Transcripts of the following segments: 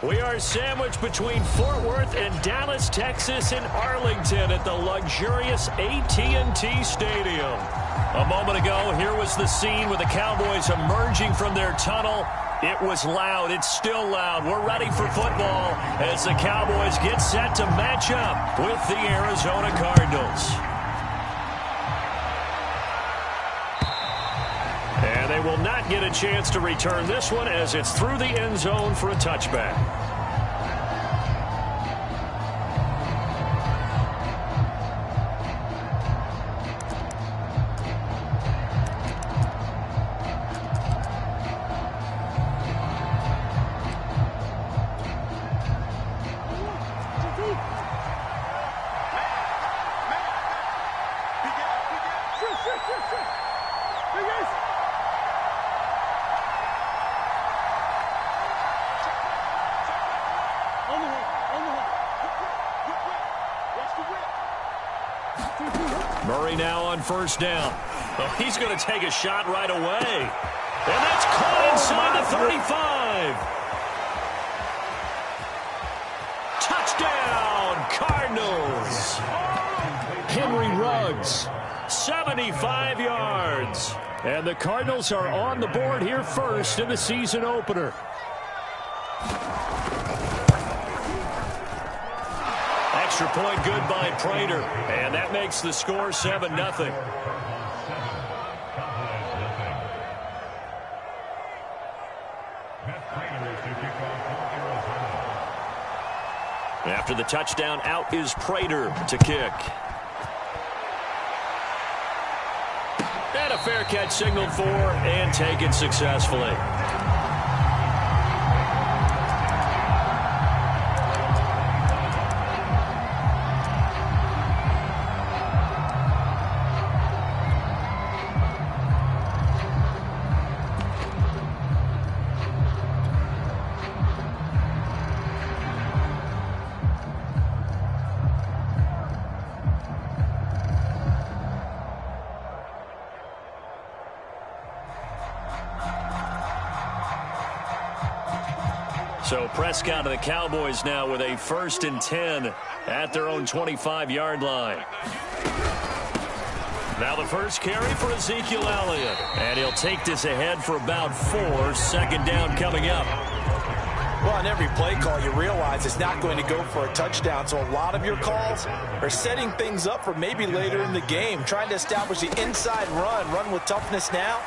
We are sandwiched between Fort Worth and Dallas, Texas, and Arlington at the luxurious AT&T Stadium. A moment ago, here was the scene with the Cowboys emerging from their tunnel. It was loud. It's still loud. We're ready for football as the Cowboys get set to match up with the Arizona Cardinals. And they will not get a chance to return this one as it's through the end zone for a touchback. Murray now on first down. Oh, he's going to take a shot right away. And that's caught inside the 35. Touchdown, Cardinals. Henry Ruggs, 75 yards. And the Cardinals are on the board here first in the season opener. Extra point good by Prater, and that makes the score 7-0. After the touchdown, out is Prater to kick. And a fair catch signaled for and taken successfully. So Prescott of the Cowboys now with a 1st and 10 at their own 25-yard line. Now the first carry for Ezekiel Elliott. And he'll take this ahead for about 4. 2nd down coming up. Well, on every play call, you realize it's not going to go for a touchdown. So a lot of your calls are setting things up for maybe later in the game, trying to establish the inside run with toughness now.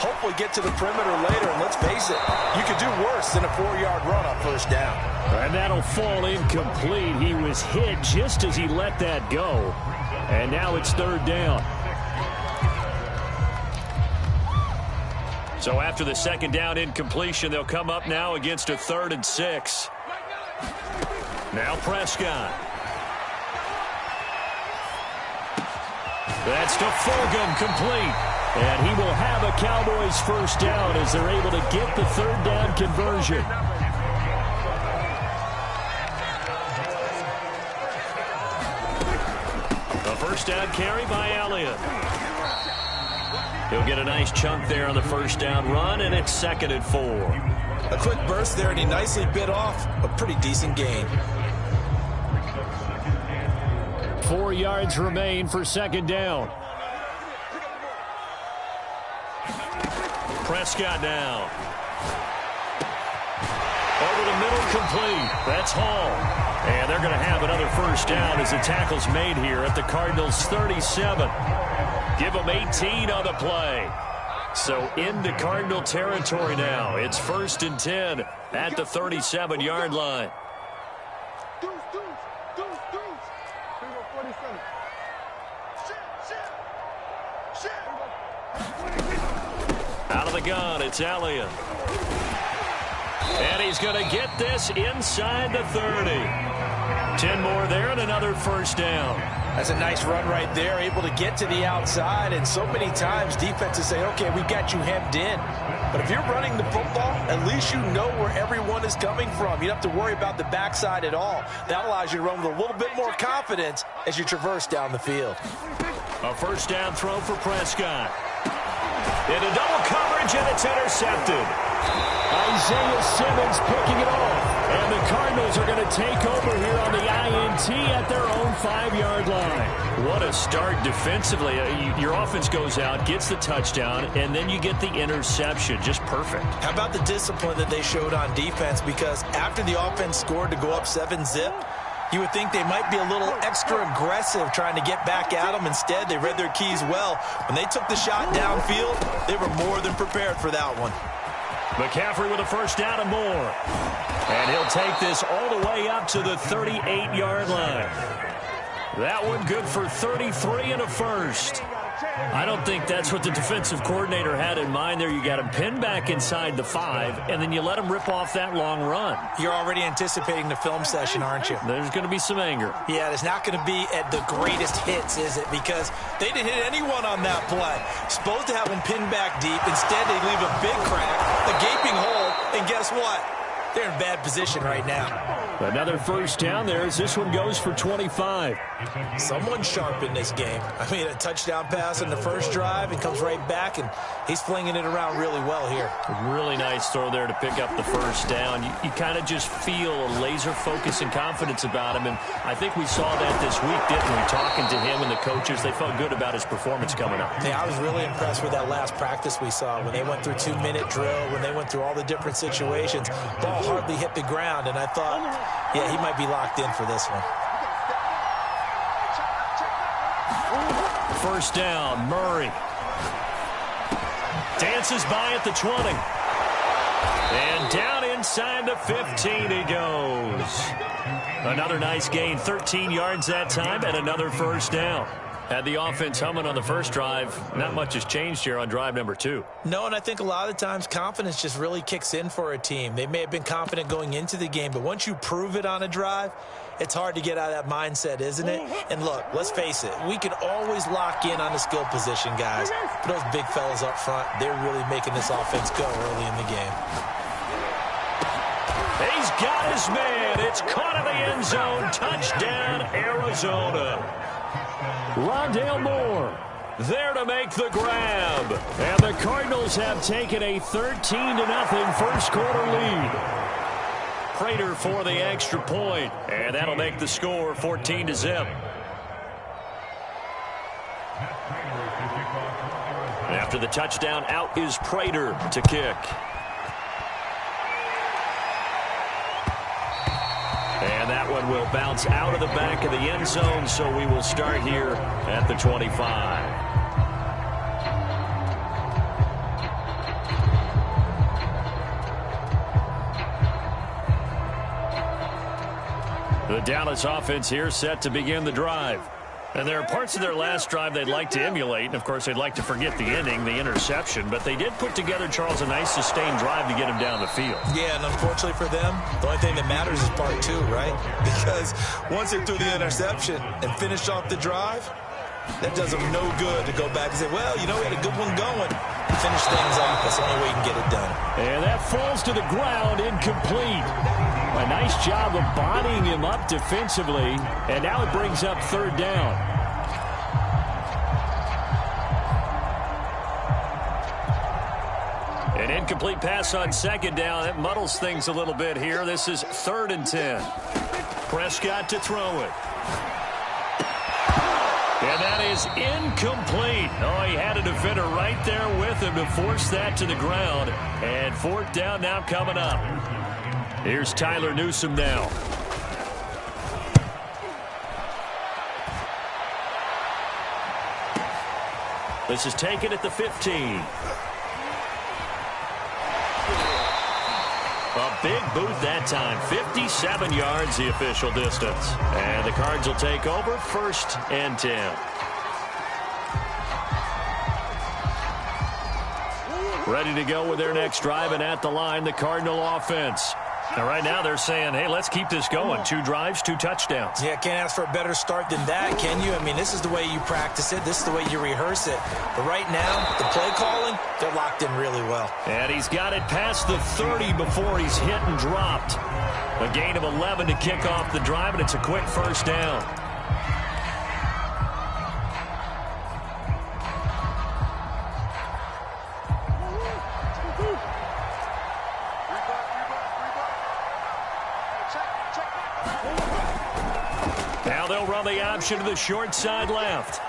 Hopefully get to the perimeter later, and let's face it, you could do worse than a 4-yard run on 1st down. And that'll fall incomplete. He was hit just as he let that go. And now it's 3rd down. So after the 2nd down incompletion, they'll come up now against a 3rd and 6. Now Prescott. That's to Fulgham, complete. And he will have a Cowboys 1st down as they're able to get the 3rd down conversion. A 1st down carry by Elliott. He'll get a nice chunk there on the 1st down run, and it's 2nd and 4. A quick burst there, and he nicely bit off a pretty decent gain. 4 yards remain for 2nd down. Prescott now. Over the middle, complete. That's Hall. And they're going to have another 1st down as the tackle's made here at the Cardinals' 37. Give them 18 on the play. So into Cardinal territory now. It's 1st and 10 at the 37-yard line. Out of the gun, it's Elliott. And he's going to get this inside the 30. 10 more there and another 1st down. That's a nice run right there, able to get to the outside. And so many times defenses say, okay, we got you hemmed in. But if you're running the football, at least you know where everyone is coming from. You don't have to worry about the backside at all. That allows you to run with a little bit more confidence as you traverse down the field. A 1st down throw for Prescott. Into double coverage, and it's intercepted. Isaiah Simmons picking it off. And the Cardinals are going to take over here on the INT at their own 5-yard line. What a start defensively. Your offense goes out, gets the touchdown, and then you get the interception. Just perfect. How about the discipline that they showed on defense? Because after the offense scored to go up 7-zip, you would think they might be a little extra aggressive trying to get back at them. Instead, they read their keys well. When they took the shot downfield, they were more than prepared for that one. McCaffrey with a first down and more. And he'll take this all the way up to the 38-yard line. That one good for 33 and a first. I don't think that's what the defensive coordinator had in mind there. You got him pinned back inside the 5, and then you let him rip off that long run. You're already anticipating the film session, aren't you? There's going to be some anger. Yeah, it's not going to be at the greatest hits, is it? Because they didn't hit anyone on that play. Supposed to have him pinned back deep. Instead, they leave a big crack, a gaping hole, and guess what? They're in bad position right now. Another first down there as this one goes for 25. Someone's sharp in this game. I mean, a touchdown pass in the first drive and comes right back, and he's flinging it around really well here. Really nice throw there to pick up the first down. You kind of just feel a laser focus and confidence about him, and I think we saw that this week, didn't we? Talking to him and the coaches, they felt good about his performance coming up. Yeah, I was really impressed with that last practice we saw when they went through 2-minute drill, when they went through all the different situations. Ball hardly hit the ground, and I thought, yeah, he might be locked in for this one. First down, Murray. Dances by at the 20. And down inside the 15 he goes. Another nice gain, 13 yards that time, and another first down. Had the offense humming on the first drive. Not much has changed here on drive number 2. No, and I think a lot of times confidence just really kicks in for a team. They may have been confident going into the game, but once you prove it on a drive, it's hard to get out of that mindset, isn't it? And look, let's face it, we can always lock in on the skill position, guys. But those big fellas up front, they're really making this offense go early in the game. He's got his man. It's caught in the end zone. Touchdown, Arizona. Rondale Moore there to make the grab. And the Cardinals have taken a 13-0 first quarter lead. Prater for the extra point, and that'll make the score 14-0. After the touchdown, out is Prater to kick. And that one will bounce out of the back of the end zone, so we will start here at the 25. The Dallas offense here set to begin the drive. And there are parts of their last drive they'd like to emulate. And, of course, they'd like to forget the inning, the interception. But they did put together, Charles, a nice sustained drive to get him down the field. Yeah, and unfortunately for them, the only thing that matters is part 2, right? Because once they threw the interception and finished off the drive, that does them no good to go back and say, well, you know, we had a good one going. Finish things off. That's the only way you can get it done. And that falls to the ground, incomplete. A nice job of bodying him up defensively, and now it brings up third down. An incomplete pass on second down. That muddles things a little bit here. This is 3rd and 10. Prescott to throw it. And that is incomplete. Oh, he had a defender right there with him to force that to the ground. And 4th down now coming up. Here's Tyler Newsome now. This is taken at the 15. A big boot that time. 57 yards the official distance. And the Cards will take over 1st and 10. Ready to go with their next drive, and at the line, the Cardinal offense. Now, right now, they're saying, hey, let's keep this going. 2 drives, 2 touchdowns. Yeah, can't ask for a better start than that, can you? I mean, this is the way you practice it. This is the way you rehearse it. But right now, the play calling, they're locked in really well. And he's got it past the 30 before he's hit and dropped. A gain of 11 to kick off the drive, and it's a quick first down. the option to the short side left.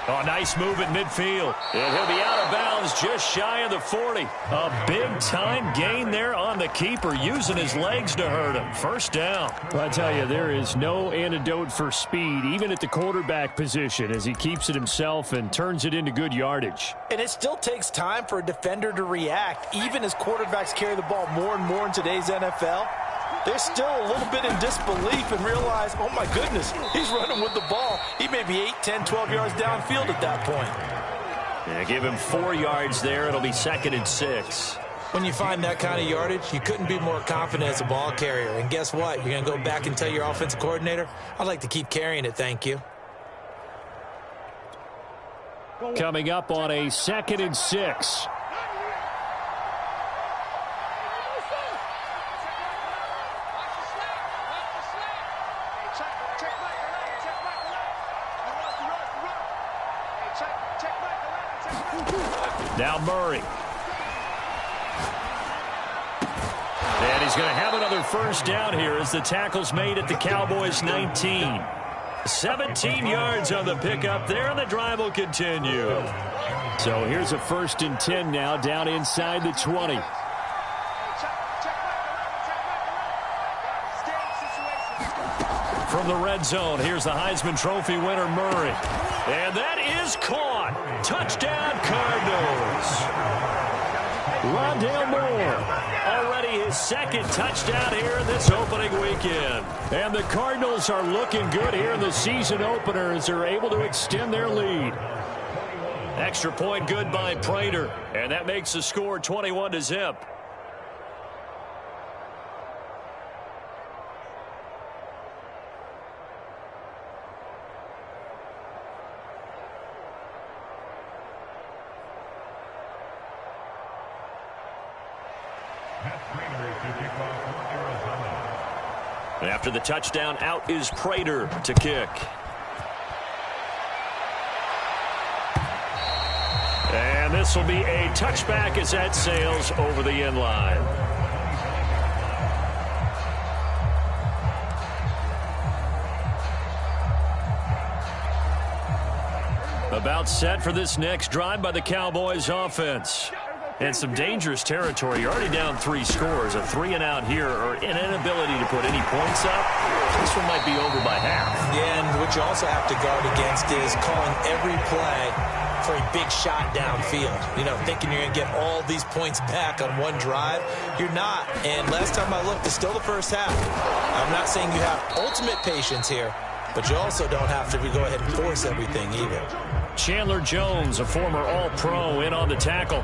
Oh, nice move at midfield. And he'll be out of bounds just shy of the 40. A big-time gain there on the keeper, using his legs to hurt him. First down. Well, I tell you, there is no antidote for speed, even at the quarterback position, as he keeps it himself and turns it into good yardage. And it still takes time for a defender to react, even as quarterbacks carry the ball more and more in today's NFL. They're still a little bit in disbelief and realize, oh my goodness, he's running with the ball. He may be 8, 10, 12 yards downfield at that point. Yeah, give him 4 yards there. It'll be 2nd and 6. When you find that kind of yardage, you couldn't be more confident as a ball carrier. And guess what? You're going to go back and tell your offensive coordinator, I'd like to keep carrying it, thank you. Coming up on a 2nd and 6. Now Murray. And he's going to have another first down here as the tackle's made at the Cowboys' 19. 17 yards on the pickup there, and the drive will continue. So here's a 1st and 10 now, down inside the 20. From the red zone, here's the Heisman Trophy winner, Murray. And that is caught. Touchdown, Cardinals. Rondale Moore, already his 2nd touchdown here in this opening weekend. And the Cardinals are looking good here in the season opener as they're able to extend their lead. Extra point good by Prater, and that makes the score 21-0. After the touchdown, out is Prater to kick. And this will be a touchback as that sails over the end line. About set for this next drive by the Cowboys offense. And some dangerous territory. You're already down 3 scores. A 3-and-out here, or an inability to put any points up. This one might be over by half. Yeah, and what you also have to guard against is calling every play for a big shot downfield. You know, thinking you're going to get all these points back on one drive. You're not. And last time I looked, it's still the first half. I'm not saying you have ultimate patience here, but you also don't have to go ahead and force everything either. Chandler Jones, a former All-Pro, in on the tackle.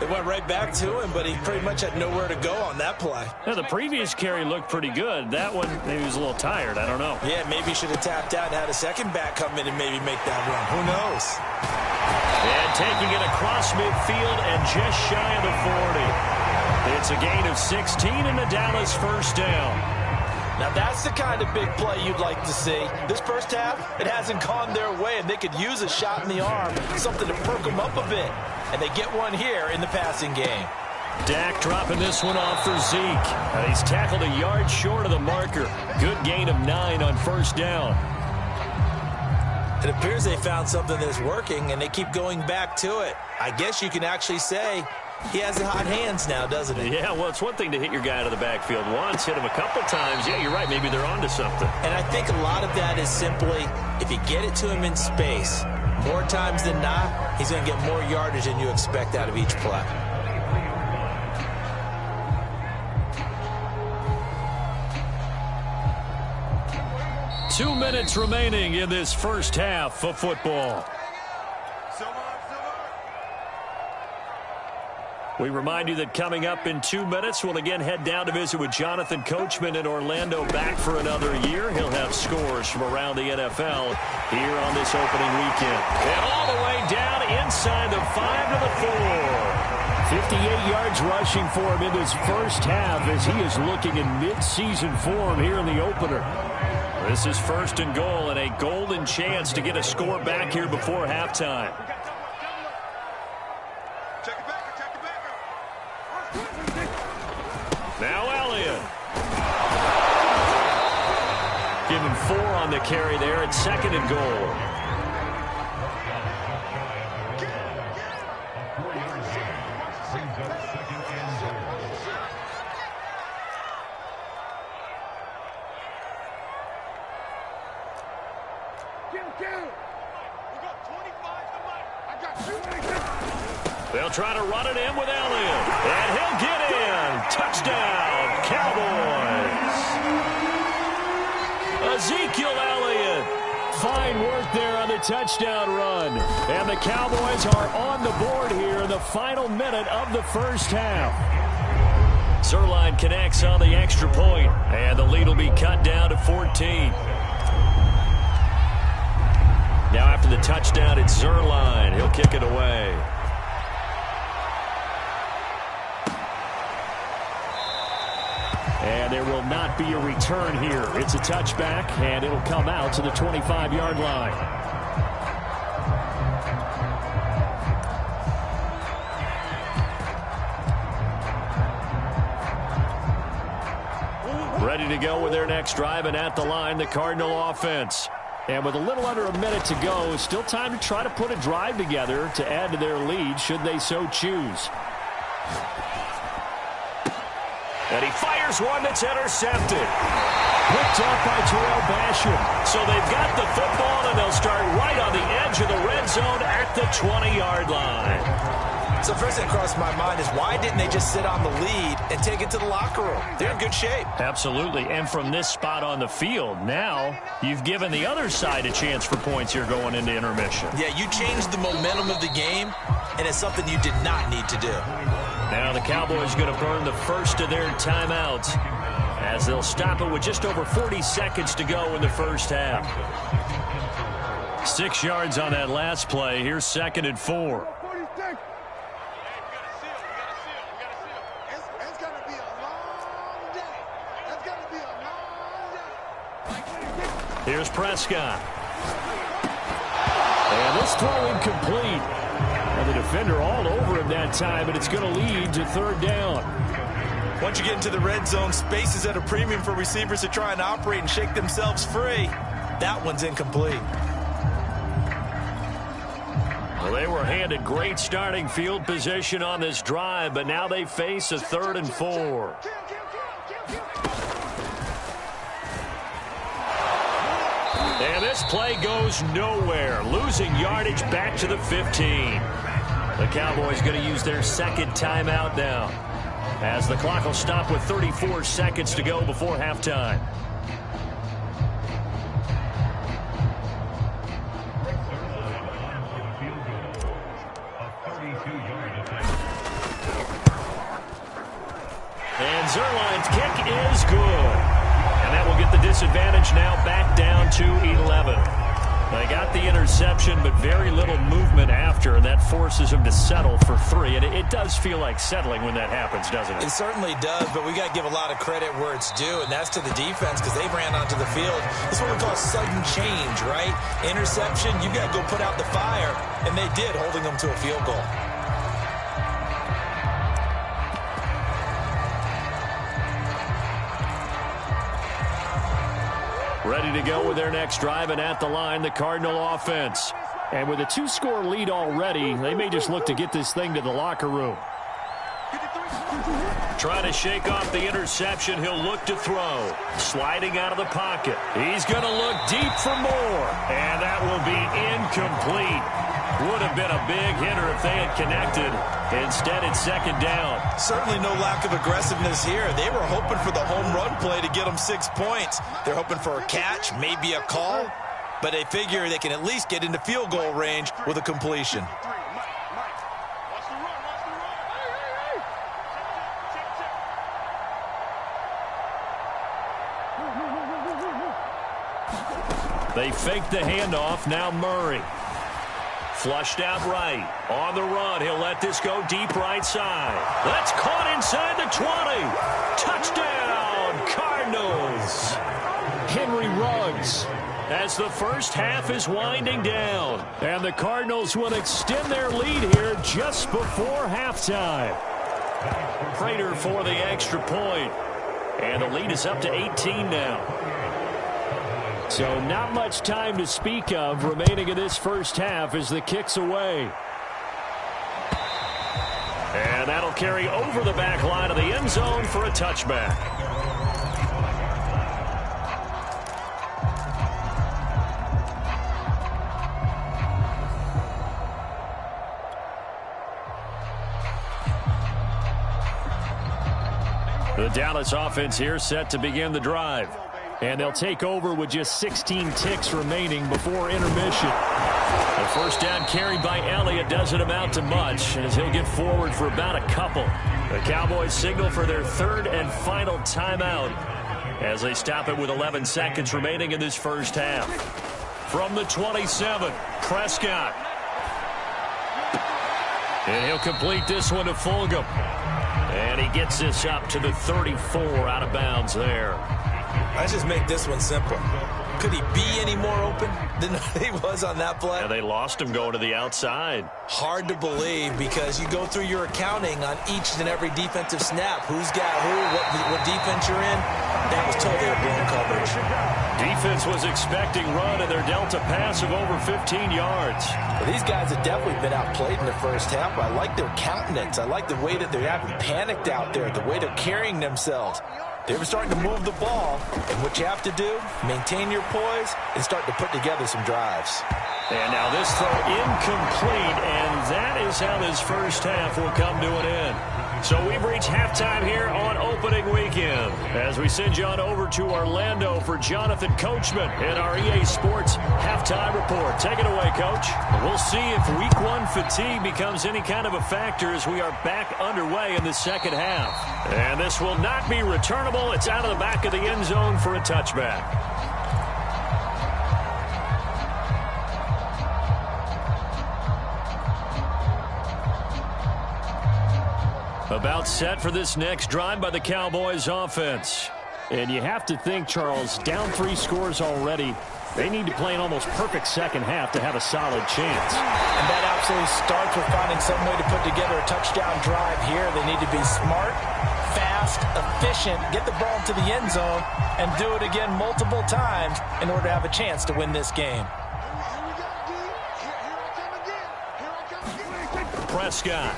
It went right back to him, but he pretty much had nowhere to go on that play. Now, the previous carry looked pretty good. That one, maybe he was a little tired. I don't know. Yeah, maybe he should have tapped out and had a second back come in and maybe make that run. Who knows? And taking it across midfield and just shy of the 40. It's a gain of 16 and the Dallas first down. Now, that's the kind of big play you'd like to see. This first half, it hasn't gone their way, and they could use a shot in the arm, something to perk them up a bit. And they get one here in the passing game. Dak dropping this one off for Zeke. He's tackled a yard short of the marker. Good gain of 9 on first down. It appears they found something that's working, and they keep going back to it. I guess you can actually say he has the hot hands now, doesn't he? Yeah, well, it's one thing to hit your guy out of the backfield once, hit him a couple times. Yeah, you're right. Maybe they're onto something. And I think a lot of that is simply, if you get it to him in space, more times than not, he's going to get more yardage than you expect out of each play. Two minutes remaining in this first half of football. We remind you that coming up in 2 minutes, we'll again head down to visit with Jonathan Coachman in Orlando, back for another year. He'll have scores from around the NFL here on this opening weekend. And all the way down inside the 5 to the 4. 58 yards rushing for him in this first half as he is looking in mid-season form here in the opener. This is 1st and goal and a golden chance to get a score back here before halftime. Now Elliott. Give him 4 on the carry there at 2nd and goal. They'll try to run it in with Elliott. And he'll get in. Touchdown, Cowboys. Ezekiel Elliott. Fine work there on the touchdown run. And the Cowboys are on the board here in the final minute of the first half. Zerline connects on the extra point, and the lead will be cut down to 14. Now after the touchdown, it's Zerline. He'll kick it away. And there will not be a return here. It's a touchback, and it'll come out to the 25-yard line. Ready to go with their next drive, and at the line, the Cardinal offense. And with a little under a minute to go, still time to try to put a drive together to add to their lead should they so choose. And he fires one that's intercepted. Picked up by Terrell Basham. So they've got the football, and they'll start right on the edge of the red zone at the 20-yard line. So first thing that crossed my mind is why didn't they just sit on the lead and take it to the locker room? They're in good shape. Absolutely. And from this spot on the field, now you've given the other side a chance for points here going into intermission. Yeah, you changed the momentum of the game, and it's something you did not need to do. Now the Cowboys going to burn the first of their timeouts as they'll stop it with just over 40 seconds to go in the first half. 6 yards on that last play. Here's 2nd and 4. Here's Prescott. And this throw incomplete. And the defender all over him that time, and it's going to lead to 3rd down. Once you get into the red zone, space is at a premium for receivers to try and operate and shake themselves free. That one's incomplete. Well, they were handed great starting field position on this drive, but now they face a 3rd and 4. And this play goes nowhere, losing yardage back to the 15. The Cowboys going to use their 2nd timeout now, as the clock will stop with 34 seconds to go before halftime. And Zerline's kick is good. And that will get the disadvantage now back down to 11. They got the interception, but very little movement after, and that forces them to settle for 3. And it does feel like settling when that happens, doesn't it? It certainly does, but we got to give a lot of credit where it's due, and that's to the defense because they ran onto the field. This is what we call sudden change, right? Interception, you got to go put out the fire, and they did, holding them to a field goal. Ready to go with their next drive, and at the line, the Cardinal offense. And with a 2-score lead already, they may just look to get this thing to the locker room. Trying to shake off the interception, he'll look to throw. Sliding out of the pocket. He's going to look deep for more. And that will be incomplete. Would have been a big hitter if they had connected. Instead, it's 2nd down. Certainly no lack of aggressiveness here. They were hoping for the home run play to get them 6 points. They're hoping for a catch, maybe a call, but they figure they can at least get into field goal range with a completion. They fake the handoff. Now Murray. Flushed out right. On the run. He'll let this go deep right side. That's caught inside the 20. Touchdown, Cardinals. Henry Ruggs. As the first half is winding down. And the Cardinals will extend their lead here just before halftime. Prater for the extra point. And the lead is up to 18 now. So not much time to speak of remaining in this first half as the kick's away. And that'll carry over the back line of the end zone for a touchback. The Dallas offense here set to begin the drive. And they'll take over with just 16 ticks remaining before intermission. The first down carried by Elliott doesn't amount to much as he'll get forward for about a couple. The Cowboys signal for their third and final timeout as they stop it with 11 seconds remaining in this first half. From the 27, Prescott. And he'll complete this one to Fulgham. And he gets this up to the 34 out of bounds there. Let's just make this one simple. Could he be any more open than he was on that play? Yeah, they lost him going to the outside. Hard to believe because you go through your accounting on each and every defensive snap. Who's got who, what defense you're in. That was totally a blown coverage. Defense was expecting run, and they're dealt a pass of over 15 yards. Well, these guys have definitely been outplayed in the first half. I like their countenance. I like the way that they haven't panicked out there, the way they're carrying themselves. They were starting to move the ball, and what you have to do, maintain your poise and start to put together some drives. And now this throw incomplete, and that is how this first half will come to an end. So we've reached halftime here on opening weekend as we send you on over to Orlando for Jonathan Coachman in our EA Sports halftime report. Take it away, Coach. We'll see if week one fatigue becomes any kind of a factor as we are back underway in the second half. And this will not be returnable. It's out of the back of the end zone for a touchback. About set for this next drive by the Cowboys offense. And you have to think, Charles, down 3 scores already. They need to play an almost perfect second half to have a solid chance. And that absolutely starts with finding some way to put together a touchdown drive here. They need to be smart, fast, efficient, get the ball to the end zone, and do it again multiple times in order to have a chance to win this game. Prescott.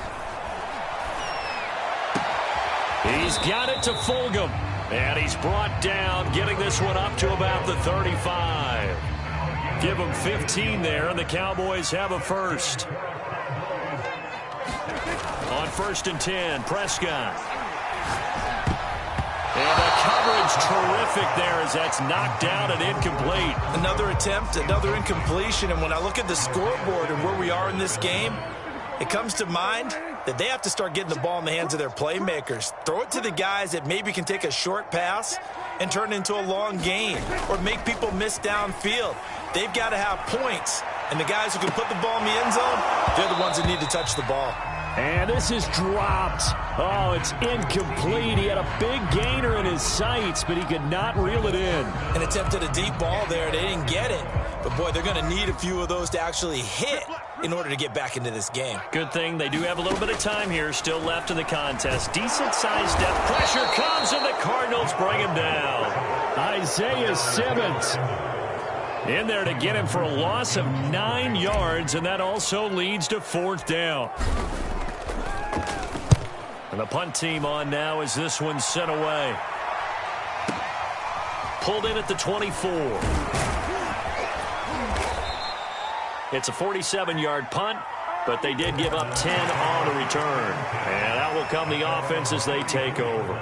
He's got it to Fulgham. And he's brought down, getting this one up to about the 35. Give him 15 there, and the Cowboys have a first. On 1st and 10, Prescott. And the coverage terrific there as that's knocked down and incomplete. Another attempt, another incompletion. And when I look at the scoreboard and where we are in this game, it comes to mind that they have to start getting the ball in the hands of their playmakers. Throw it to the guys that maybe can take a short pass and turn it into a long gain or make people miss downfield. They've got to have points. And the guys who can put the ball in the end zone, they're the ones that need to touch the ball. And this is dropped. Oh, it's incomplete. He had a big gainer in his sights, but he could not reel it in. An attempt at a deep ball there. They didn't get it. But, boy, they're going to need a few of those to actually hit in order to get back into this game. Good thing they do have a little bit of time here still left in the contest. Decent-sized depth. Pressure comes, and the Cardinals bring him down. Isaiah Simmons in there to get him for a loss of 9 yards, and that also leads to 4th down. And the punt team on now as this one's sent away. Pulled in at the 24. It's a 47-yard punt, but they did give up 10 on the return. And out will come the offense as they take over.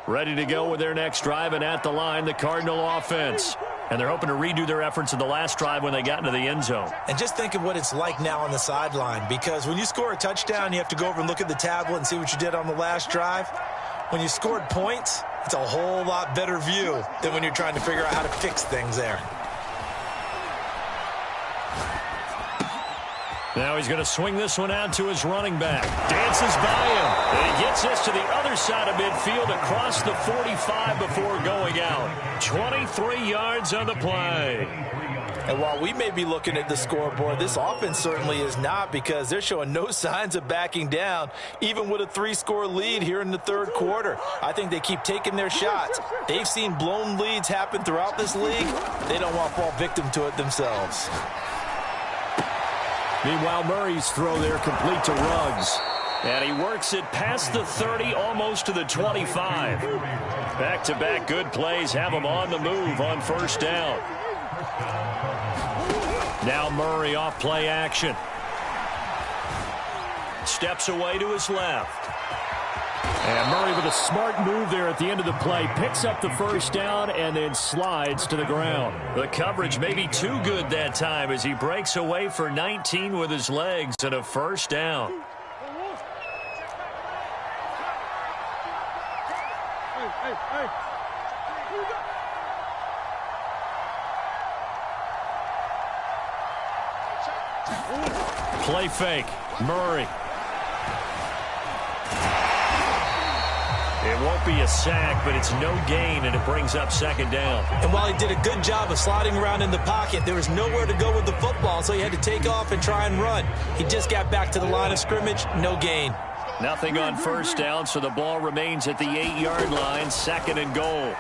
Ready to go with their next drive, and at the line, the Cardinal offense. And they're hoping to redo their efforts in the last drive when they got into the end zone. And just think of what it's like now on the sideline, because when you score a touchdown, you have to go over and look at the tablet and see what you did on the last drive. When you scored points, it's a whole lot better view than when you're trying to figure out how to fix things there. Now he's going to swing this one out to his running back. Dances by him. And he gets this to the other side of midfield across the 45 before going out. 23 yards on the play. And while we may be looking at the scoreboard, this offense certainly is not, because they're showing no signs of backing down, even with a 3-score lead here in the third quarter. I think they keep taking their shots. They've seen blown leads happen throughout this league. They don't want to fall victim to it themselves. Meanwhile, Murray's throw there complete to Ruggs. And he works it past the 30, almost to the 25. Back-to-back good plays have him on the move on first down. Now Murray off play action. Steps away to his left. And Murray with a smart move there at the end of the play. Picks up the first down and then slides to the ground. The coverage may be too good that time as he breaks away for 19 with his legs and a first down. Play fake. Murray. It won't be a sack, but it's no gain, and it brings up second down. And while he did a good job of sliding around in the pocket, there was nowhere to go with the football, so he had to take off and try and run. He just got back to the line of scrimmage, no gain. Nothing on first down, so the ball remains at the 8-yard line, second and goal.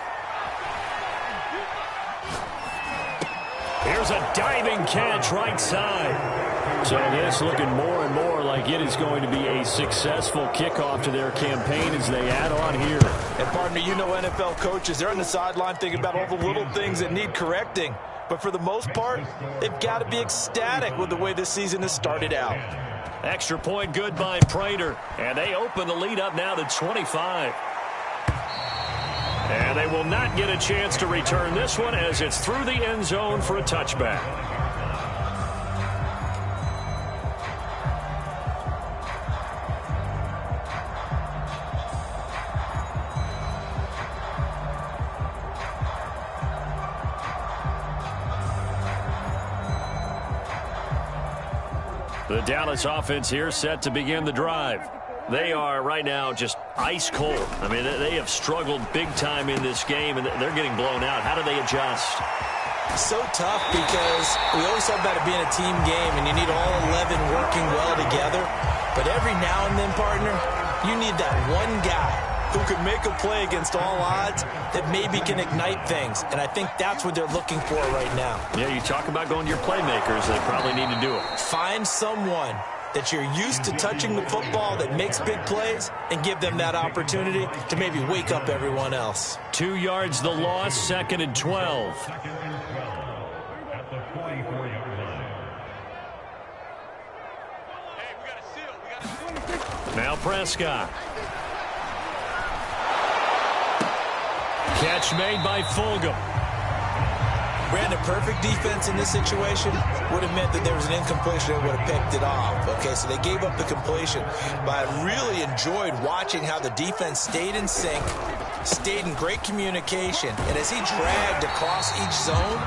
Here's a diving catch right side. So this looking more and more like it is going to be a successful kickoff to their campaign as they add on here. And partner, you know NFL coaches, they're on the sideline thinking about all the little things that need correcting. But for the most part, they've got to be ecstatic with the way this season has started out. Extra point good by Prater. And they open the lead up now to 25. And they will not get a chance to return this one as it's through the end zone for a touchback. The Dallas offense here set to begin the drive. They are right now just ice cold. I mean, they have struggled big time in this game, and they're getting blown out. How do they adjust? So tough, because we always talk about it being a team game, and you need all 11 working well together. But every now and then, partner, you need that one guy who can make a play against all odds that maybe can ignite things. And I think that's what they're looking for right now. Yeah, you talk about going to your playmakers. They probably need to do it. Find someone that you're used to touching the football that makes big plays and give them that opportunity to maybe wake up everyone else. 2 yards the loss, second and 12. Now Prescott. Catch made by Fulgham. Brandon, perfect defense in this situation would have meant that there was an incompletion and would have picked it off. Okay, so they gave up the completion. But I really enjoyed watching how the defense stayed in sync, stayed in great communication. And as he dragged across each zone,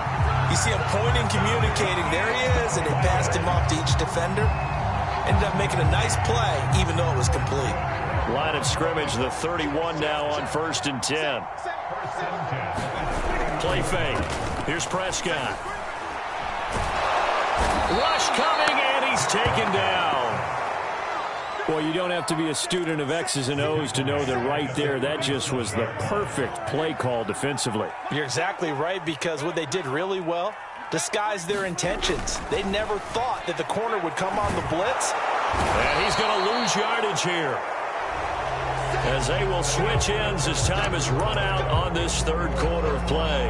you see him pointing, communicating. There he is, and they passed him off to each defender. Ended up making a nice play, even though it was complete. Line of scrimmage, the 31 now on first and 10. Play fake. Here's Prescott. Rush coming, and he's taken down. Well, you don't have to be a student of X's and O's to know that right there, that just was the perfect play call defensively. You're exactly right, because what they did really well, disguised their intentions. They never thought that the corner would come on the blitz. And he's going to lose yardage here, as they will switch ends as time has run out on this third quarter of play.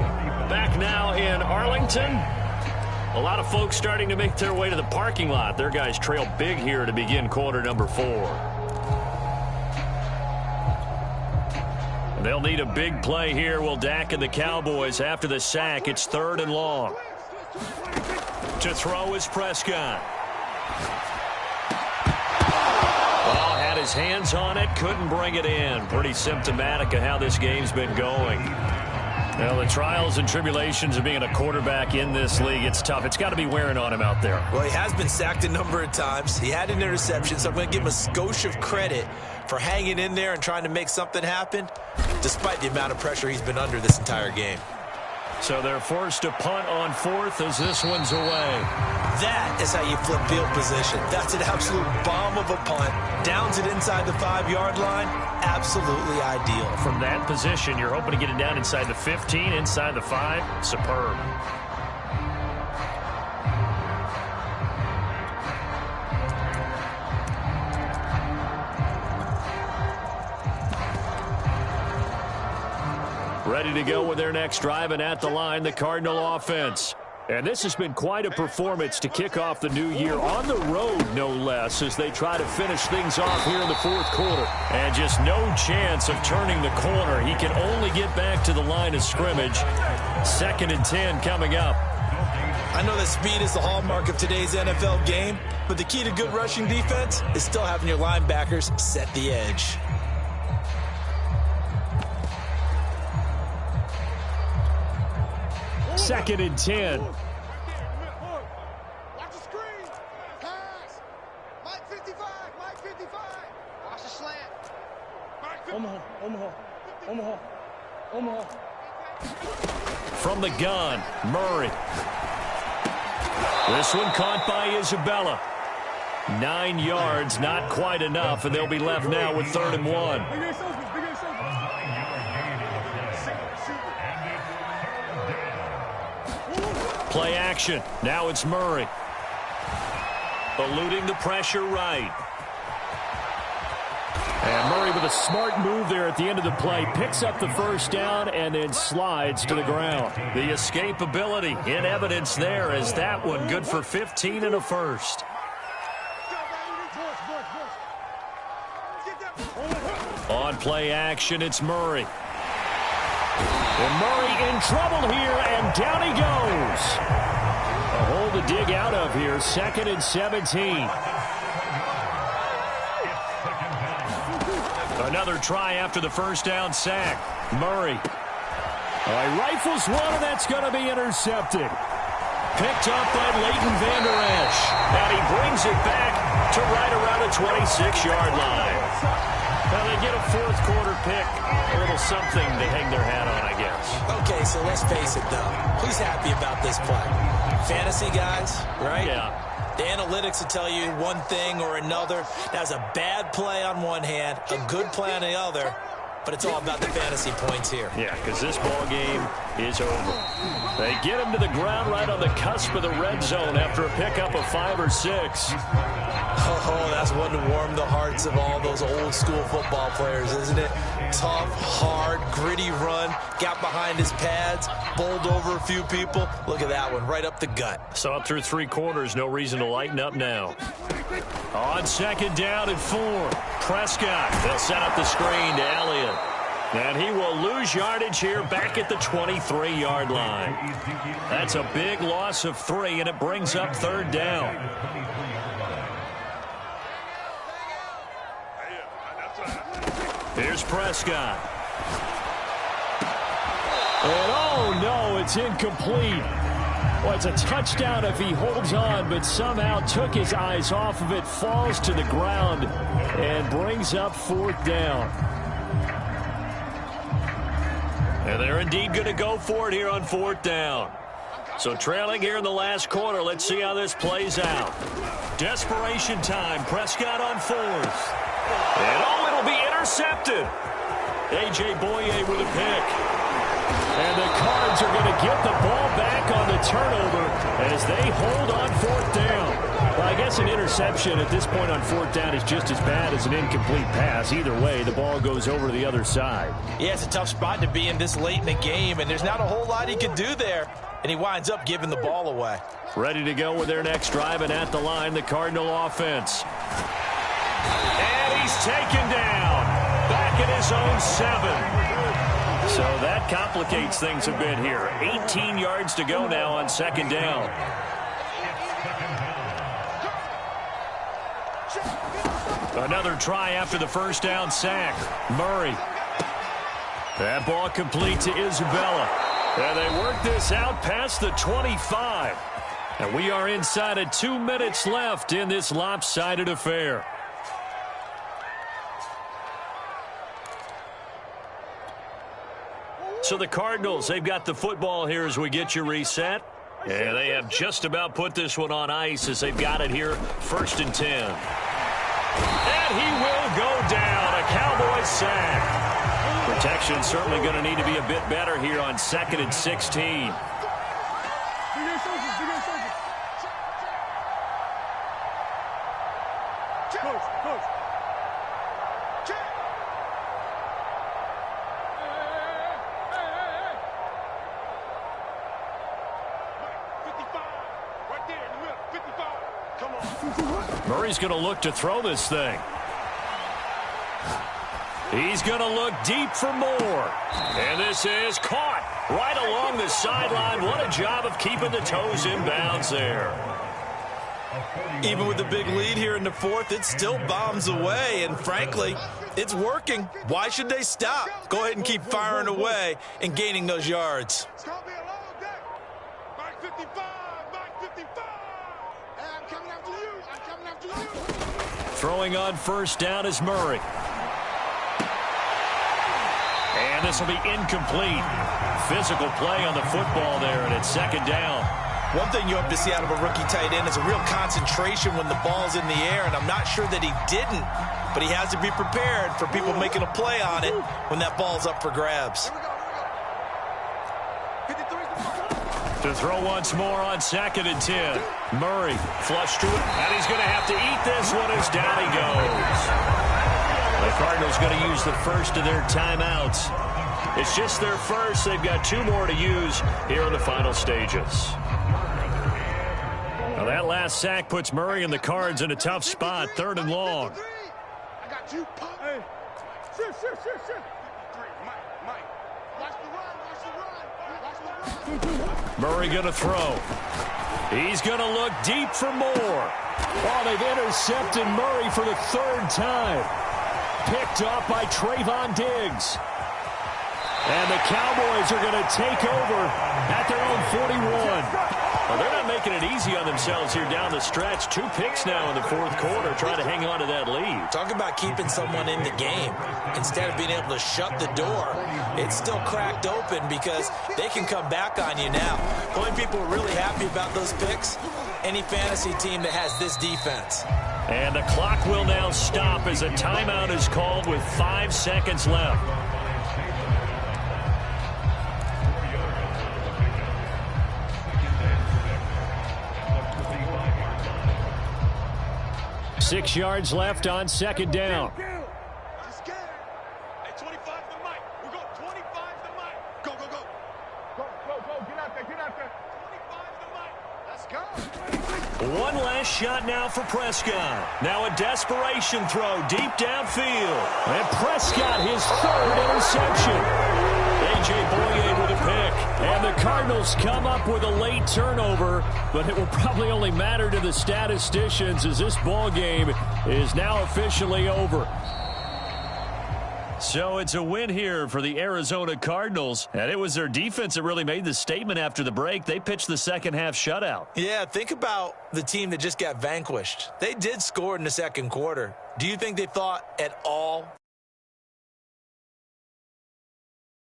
Back now in Arlington. A lot of folks starting to make their way to the parking lot. Their guys trail big here to begin quarter number 4. They'll need a big play here, will Dak and the Cowboys. After the sack, it's third and long. To throw is Prescott. Oh, had his hands on it, couldn't bring it in. Pretty symptomatic of how this game's been going. Well, the trials and tribulations of being a quarterback in this league, it's tough. It's got to be wearing on him out there. Well, he has been sacked a number of times. He had an interception, so I'm going to give him a skosh of credit for hanging in there and trying to make something happen, despite the amount of pressure he's been under this entire game. So they're forced to punt on fourth as this one's away. That is how you flip field position. That's an absolute bomb of a punt. Downs it inside the 5-yard line. Absolutely ideal. From that position, you're hoping to get it down inside the 15, inside the 5. Superb. Ready to go with their next drive, and at the line, the Cardinal offense. And this has been quite a performance to kick off the new year on the road, no less, as they try to finish things off here in the fourth quarter. And just no chance of turning the corner. He can only get back to the line of scrimmage. 2nd and 10 coming up. I know that speed is the hallmark of today's NFL game, but the key to good rushing defense is still having your linebackers set the edge. Second and 10. Watch the screen. Pass. Mike 55. Mike 55. Watch the slant. Omaha. From the gun, Murray. This one caught by Isabella. 9 yards, not quite enough, and they'll be left now with 3rd and 1. Play action. Now it's Murray. Eluding the pressure right. And Murray with a smart move there at the end of the play. Picks up the first down and then slides to the ground. The escapability in evidence there as that one good for 15 and a first. On play action, it's Murray. And Murray in trouble here, and down he goes. A hole to dig out of here, 2nd and 17. Another try after the first down sack. Murray. He rifles one, and that's going to be intercepted. Picked up by Leighton Vander Esch. And he brings it back to right around the 26-yard line. Well, they get a fourth quarter pick. A little something to hang their hat on, I guess. Okay, so let's face it, though. Who's happy about this play? Fantasy guys, right? Yeah. The analytics will tell you one thing or another. That's a bad play on one hand, a good play on the other. But it's all about the fantasy points here. Yeah, because this ball game is over. They get him to the ground right on the cusp of the red zone after a pickup of 5 or 6. Oh, that's one to warm the hearts of all those old school football players, isn't it? Tough, hard, gritty run, got behind his pads, bowled over a few people. Look at that one, right up the gut. Saw it through 3 quarters, no reason to lighten up now. On 2nd down and 4, Prescott. They'll set up the screen to Elliott. And he will lose yardage here back at the 23-yard line. That's a big loss of 3, and it brings up 3rd down. Here's Prescott. And oh no, it's incomplete. Well, it's a touchdown if he holds on, but somehow took his eyes off of it, falls to the ground, and brings up 4th down. And they're indeed going to go for it here on 4th down. So trailing here in the last quarter, let's see how this plays out. Desperation time, Prescott on 4th. And oh, it'll be intercepted. A.J. Boye with a pick. And the Cards are going to get the ball back on the turnover as they hold on 4th down. Well, I guess an interception at this point on 4th down is just as bad as an incomplete pass. Either way, the ball goes over to the other side. Yeah, it's a tough spot to be in this late in the game, and there's not a whole lot he can do there. And he winds up giving the ball away. Ready to go with their next drive, and at the line, the Cardinal offense. And he's taken down. Back at his own 7. So that complicates things a bit here. 18 yards to go now on 2nd down. Another try after the first down sack. Murray. That ball complete to Isabella. And they work this out past the 25. And we are inside of 2 minutes left in this lopsided affair. So the Cardinals, they've got the football here as we get you reset. And they have just about put this one on ice as they've got it here, 1st and 10. And he will go down, a Cowboys sack. Protection certainly going to need to be a bit better here on 2nd and 16. Murray's going to look to throw this thing. He's going to look deep for more. And this is caught right along the sideline. What a job of keeping the toes in bounds there. Even with the big lead here in the 4th, it still bombs away. And frankly, it's working. Why should they stop? Go ahead and keep firing away and gaining those yards. It's going to be a long day. Mike 55, Mike 55. Hey, I'm coming after you. I'm coming after you. Throwing on 1st down is Murray. And this will be incomplete. Physical play on the football there, and it's 2nd down. One thing you hope to see out of a rookie tight end is a real concentration when the ball's in the air, and I'm not sure that he didn't, but he has to be prepared for people making a play on it when that ball's up for grabs. To throw once more on 2nd and 10. Murray flush to it, and he's going to have to eat this one as down he goes. The Cardinals going to use the first of their timeouts. It's just their first. They've got 2 more to use here in the final stages. Now that last sack puts Murray and the Cards in a tough spot, 3rd and long. I got you. Hey. Shift. Mike. Watch the run. Murray going to throw. He's going to look deep for more. Oh, they've intercepted Murray for the 3rd time. Picked off by Trayvon Diggs. And the Cowboys are going to take over at their own 41. Well, they're not making it easy on themselves here down the stretch. 2 picks now in the 4th quarter, trying to hang on to that lead. Talk about keeping someone in the game. Instead of being able to shut the door, it's still cracked open because they can come back on you now. The only people who are really happy about those picks, any fantasy team that has this defense. And the clock will now stop as a timeout is called with 5 seconds left. Six yards left on 2nd down. Just scared. Hey, 25 to Mike. We're going 25 to Mike. Go. Go. Get out there. 25 to Mike. Let's go. One last shot now for Prescott. Now a desperation throw deep downfield. And Prescott, his 3rd interception. A.J. Boye with a pick. And the Cardinals come up with a late turnover, but it will probably only matter to the statisticians as this ball game is now officially over. So it's a win here for the Arizona Cardinals, and it was their defense that really made the statement after the break. They pitched the 2nd half shutout. Yeah, think about the team that just got vanquished. They did score in the 2nd quarter. Do you think they thought at all